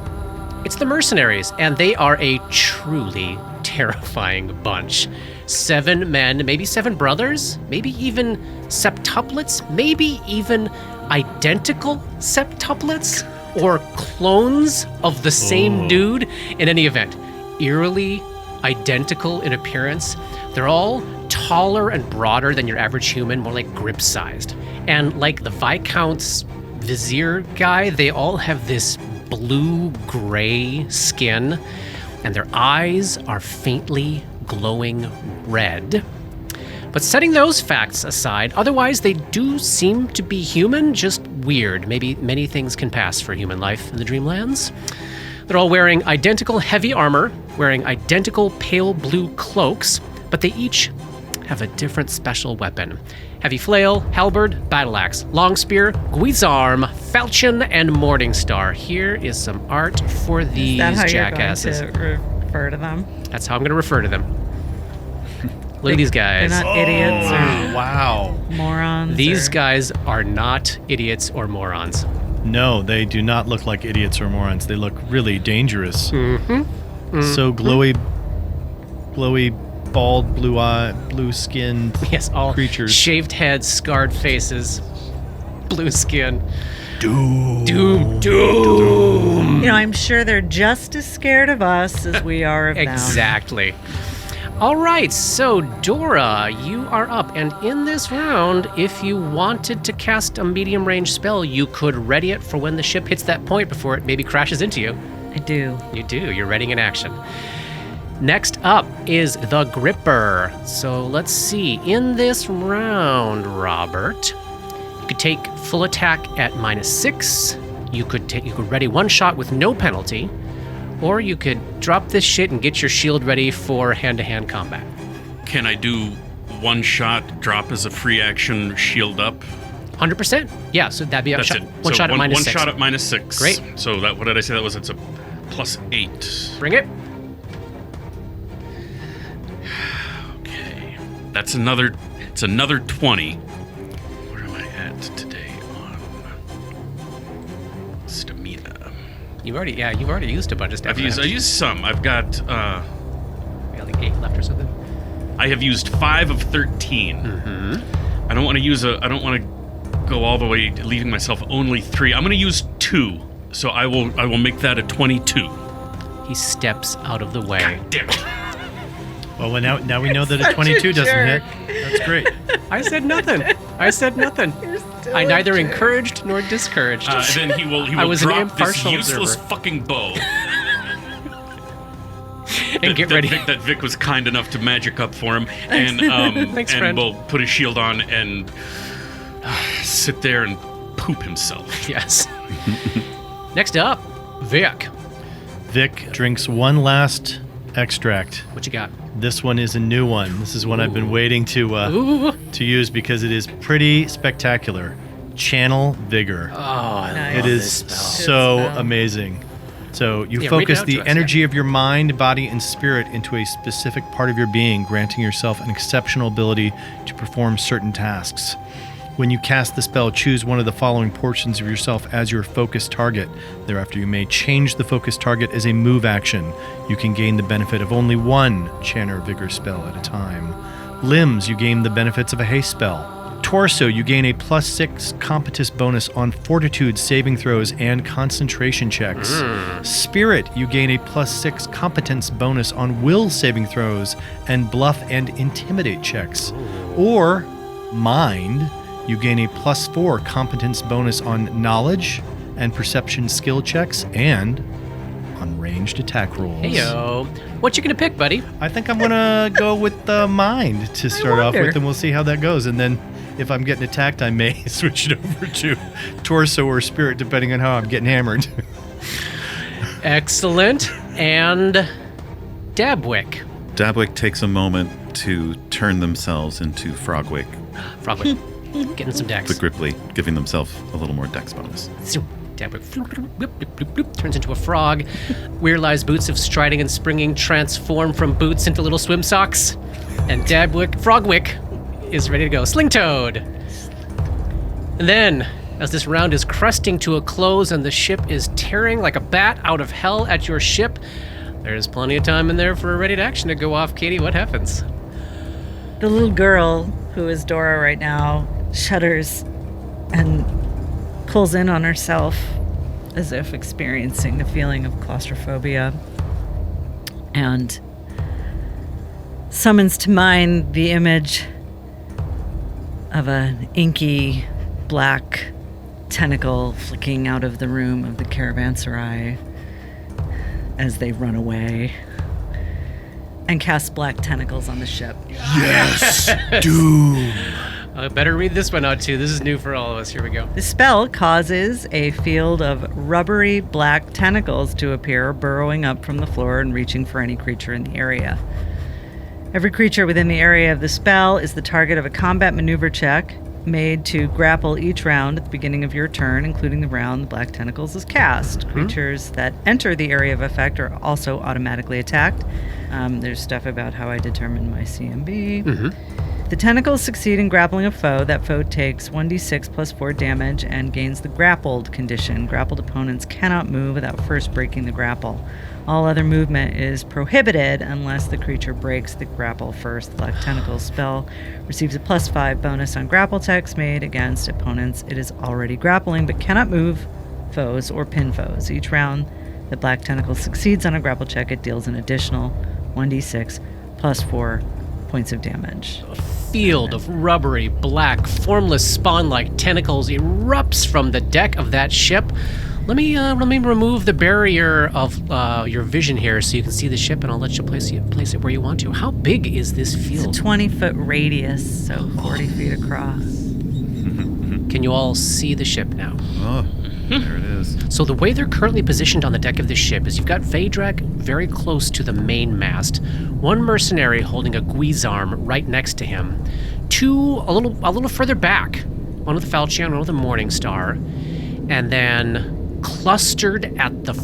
it's the mercenaries, and they are a truly terrifying bunch. 7 men, maybe 7 brothers, maybe even septuplets, maybe even identical septuplets, or clones of the same dude. In any event, eerily identical in appearance. They're all taller and broader than your average human, more like grip-sized. And like the Viscount's vizier guy, they all have this blue-gray skin, and their eyes are faintly glowing red. But setting those facts aside, otherwise they do seem to be human, just weird. Maybe many things can pass for human life in the Dreamlands. They're all wearing identical heavy armor, wearing identical pale blue cloaks, but they each have a different special weapon. Heavy flail, halberd, battle axe, long spear, guisarme, falchion, and morningstar. Here is some art for these Is that how jackasses. you're going to refer to them? That's how I'm going to refer to them. Look at these guys. They're not idiots Wow. or morons. These or- guys are not idiots or morons. No, they do not look like idiots or morons. They look really dangerous. So glowy, bald, blue-skinned Yes, all creatures. shaved heads, scarred faces, blue skin. Doom. Doom. You know, I'm sure they're just as scared of us as we are of them. Exactly. All right, so Dora, you are up. And in this round, if you wanted to cast a medium range spell, you could ready it for when the ship hits that point before it maybe crashes into you. I do. You do. You're readying an action. Next up is the Gripper. So let's see. In this round, Robert, you could take full attack at -6. You could ready one shot with no penalty, or you could drop this shit and get your shield ready for hand-to-hand combat. Can I do one shot, drop as a free action, shield up? 100%. Yeah, so that'd be a That's shot, it. one shot at minus one 6. shot at minus 6. Great. So that, what did I say that was? It's a +8. Bring it. Okay. It's another 20. Where am I at today on stamina? You've already used a bunch of stuff. I used some. I've got We got like 8 left or something. I have used 5 of 13. Mm-hmm. I don't want to go all the way, leaving myself only 3. I'm going to use 2. So I will make that a 22. He steps out of the way. Damn it. Well, now we know that a 22 doesn't hit. That's great. I said nothing. I neither encouraged nor discouraged. Then he will I was an drop this impartial useless observer. fucking bow. And get ready. That Vic was kind enough to magic up for him, and Thanks, and friend. will put his shield on and sit there and poop himself. Yes. Next up, Vic. Vic drinks one last extract. What you got? This one is a new one. This is one I've been waiting to Ooh. use because it is pretty spectacular. Channel Vigor. Oh, I Nice. love It this is spell. so spell. amazing. So you Yeah, read it focus out to the us, energy of your mind, body, and spirit into a specific part of your being, granting yourself an exceptional ability to perform certain tasks. When you cast the spell, choose one of the following portions of yourself as your focus target. Thereafter, you may change the focus target as a move action. You can gain the benefit of only one Channel Vigor spell at a time. Limbs, you gain the benefits of a haste spell. Torso, you gain a +6 competence bonus on fortitude saving throws and concentration checks. Spirit, you gain a +6 competence bonus on will saving throws and bluff and intimidate checks. Or Mind, you gain a +4 competence bonus on knowledge and perception skill checks and on ranged attack rolls. Heyo. What you gonna pick, buddy? I think I'm gonna go with the mind to start off wonder. with, and we'll see how that goes. And then, if I'm getting attacked, I may switch it over to torso or spirit, depending on how I'm getting hammered. Excellent. And Dabwick. Dabwick takes a moment to turn themselves into Frogwick, Frogwick. Getting some decks. the Gripply, giving themselves a little more dex bonus. Dabwick turns into a frog. Weird Lie's boots of striding and springing transform from boots into little swim socks. And Frogwick, is ready to go. Sling Toad. And then, as this round is crusting to a close and the ship is tearing like a bat out of hell at your ship, there's plenty of time in there for a ready to action to go off. Katie, what happens? The little girl, who is Dora right now, shudders and pulls in on herself as if experiencing the feeling of claustrophobia and summons to mind the image of an inky black tentacle flicking out of the room of the caravanserai as they run away and cast black tentacles on the ship. Yes, doom. I better read this one out too. This is new for all of us. Here we go. The spell causes a field of rubbery black tentacles to appear, burrowing up from the floor and reaching for any creature in the area. Every creature within the area of the spell is the target of a combat maneuver check made to grapple each round at the beginning of your turn, including the round the black tentacles is cast. Creatures that enter the area of effect are also automatically attacked. There's stuff about how I determine my CMB. If the tentacles succeed in grappling a foe, that foe takes 1d6 plus 4 damage and gains the grappled condition. Grappled opponents cannot move without first breaking the grapple. All other movement is prohibited unless the creature breaks the grapple first. The Black Tentacles spell receives a +5 bonus on grapple checks made against opponents it is already grappling, but cannot move foes or pin foes. Each round the Black Tentacle succeeds on a grapple check, it deals an additional 1d6 plus 4 points of damage. A field of rubbery, black, formless, spawn-like tentacles erupts from the deck of that ship. Let me remove the barrier of your vision here so you can see the ship, and I'll let you place it where you want to. How big is this It's field? a 20-foot radius, so 40 feet across. Can you all see the ship now? Oh, There it is. So the way they're currently positioned on the deck of this ship is you've got Vedrak very close to the main mast, one mercenary holding a Guizarm right next to him, two a little further back, one with the Falchion, one with the Morning Star, and then clustered at the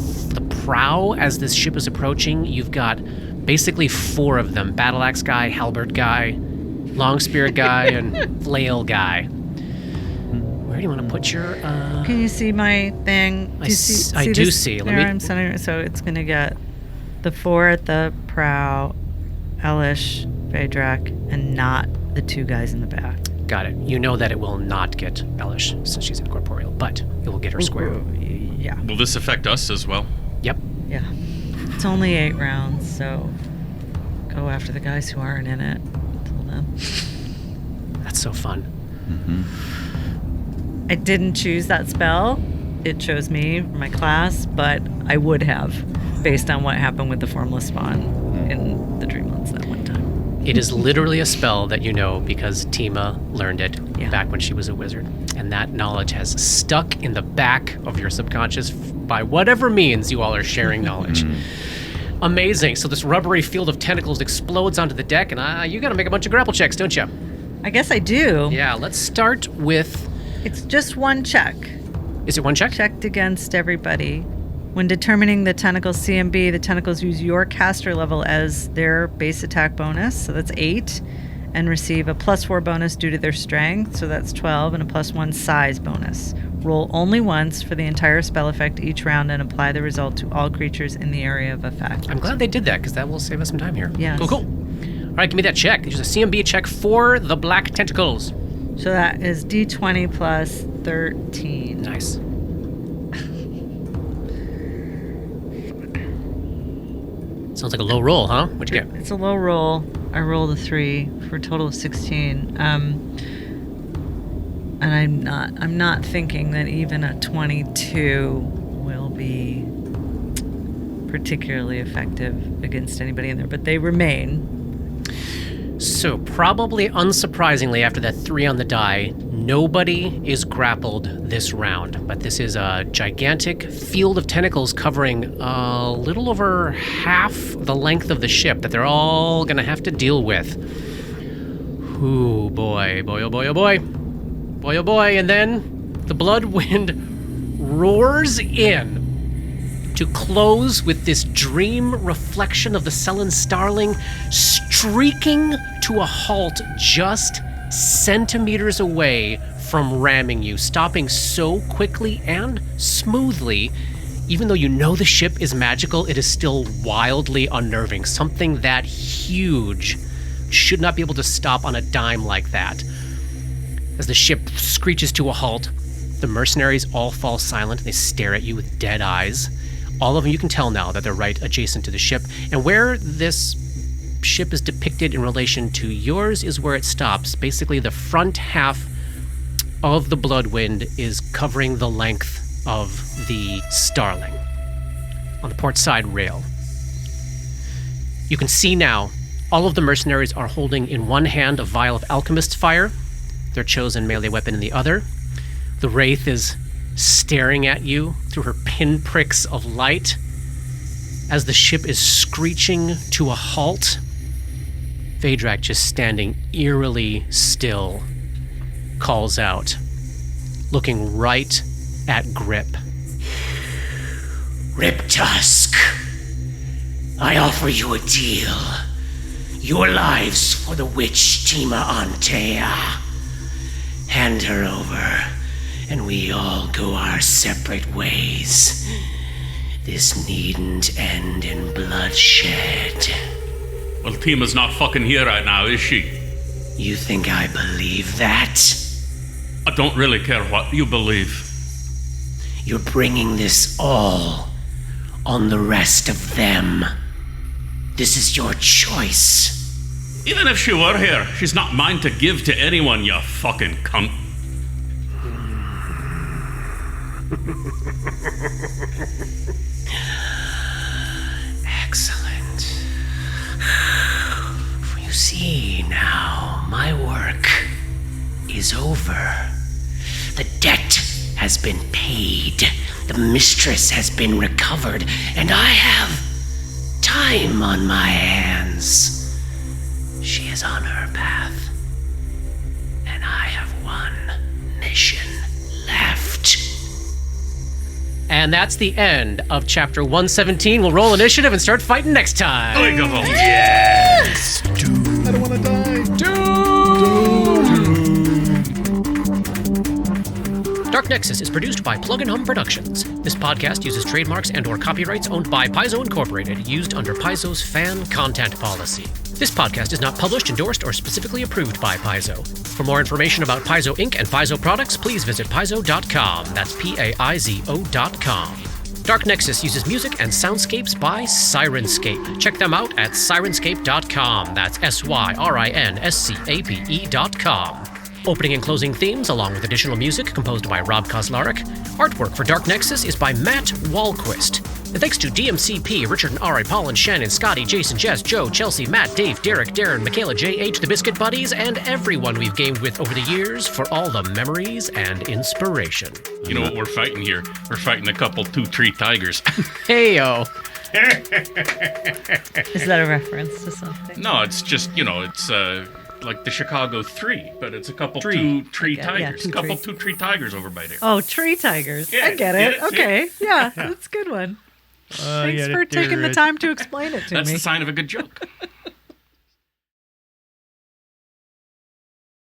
prow as this ship is approaching, you've got basically four of them: Battle Axe guy, Halberd guy, Long Spear guy, and Flail guy. Where do you want to put your... Can you see my thing? I do this? see. There, I'm sending it. So it's going to get the four at the prow, Elish, Vedrak, and not the two guys in the back. Got it. You know that it will not get Elish since she's incorporeal, but it will get her square. Yeah. Will this affect us as well? Yep. Yeah. It's only 8 rounds, so go after the guys who aren't in it. Kill them. That's so fun. I didn't choose that spell. It chose me for my class, but I would have, based on what happened with the Formless Spawn in the Dreamlands that one time. It is literally a spell that you know because Tima learned it Yeah. back when she was a wizard. And that knowledge has stuck in the back of your subconscious by whatever means you all are sharing knowledge. Amazing. So this rubbery field of tentacles explodes onto the deck, and you got to make a bunch of grapple checks, don't you? I guess I do. Yeah, let's start with... It's just one check. Is it one check? Checked against everybody. When determining the tentacle's CMB, the tentacles use your caster level as their base attack bonus, so that's 8, and receive a +4 bonus due to their strength, so that's 12, and a +1 size bonus. Roll only once for the entire spell effect each round and apply the result to all creatures in the area of effect. I'm glad they did that because that will save us some time here. Yes. Cool. All right, give me that check. Use a CMB check for the black tentacles. So that is D20 plus 13. Nice. Sounds like a low roll, huh? What'd you get? It's a low roll. I rolled a 3 for a total of 16. And I'm not thinking that even a 22 will be particularly effective against anybody in there, but they remain. So probably unsurprisingly after that 3 on the die, nobody is grappled this round, but this is a gigantic field of tentacles covering a little over half the length of the ship that they're all gonna have to deal with. Ooh, boy, boy, oh boy, oh boy. Boy, oh boy, and then the blood wind roars in to close with this dream reflection of the sullen starling streaking to a halt just centimeters away from ramming you, stopping so quickly and smoothly. Even though you know the ship is magical, it is still wildly unnerving. Something that huge should not be able to stop on a dime like that. As the ship screeches to a halt, the mercenaries all fall silent. They stare at you with dead eyes. All of them, you can tell now that they're right adjacent to the ship. And where this ship is depicted in relation to yours is where it stops. Basically, the front half of the Bloodwind is covering the length of the Starling on the port side rail. You can see now all of the mercenaries are holding in one hand a vial of Alchemist's Fire, their chosen melee weapon in the other. The Wraith is staring at you through her pinpricks of light as the ship is screeching to a halt. Vedrak, just standing eerily still, calls out, looking right at Grip. Riptusk, I offer you a deal. Your lives for the witch Tima Antea. Hand her over, and we all go our separate ways. This needn't end in bloodshed. Well, Tima's not fucking here right now, is she? You think I believe that? I don't really care what you believe. You're bringing this all on the rest of them. This is your choice. Even if she were here, she's not mine to give to anyone, you fucking cunt. Excellent. You see now, my work is over. The debt has been paid. The mistress has been recovered, and I have time on my hands. She is on her path, and I have one mission left. And that's the end of chapter 117. We'll roll initiative and start fighting next time. There you go. Yes! Doom. I don't want to die. Dark Nexus is produced by Plug and Hum Productions. This podcast uses trademarks and/or copyrights owned by Paizo Incorporated, used under Paizo's fan content policy. This podcast is not published, endorsed, or specifically approved by Paizo. For more information about Paizo Inc. and Paizo products, please visit paizo.com. That's Paizo.com. Dark Nexus uses music and soundscapes by Syrinscape. Check them out at syrinscape.com. That's SYRINSCAPE.com. Opening and closing themes, along with additional music composed by Rob Kauzlaric. Artwork for Dark Nexus is by Matt Wahlquist. And thanks to DMCP, Richard and Ari, Paul and Shannon, Scotty, Jason, Jess, Joe, Chelsea, Matt, Dave, Derek, Darren, Michaela, JH, the Biscuit Buddies, and everyone we've gamed with over the years for all the memories and inspiration. You know what we're fighting here? We're fighting a couple 2-3 tigers. Heyo. Is that a reference to something? No, it's just, it's like the Chicago 3, but it's a couple Tree. tree Okay, tigers. yeah, A couple two 2-3 tigers over by there. Oh, tree tigers. Yeah, I get it. yeah, see? Okay. Yeah, that's a good one. Thanks for taking the time to explain it to That's me. the sign of a good joke.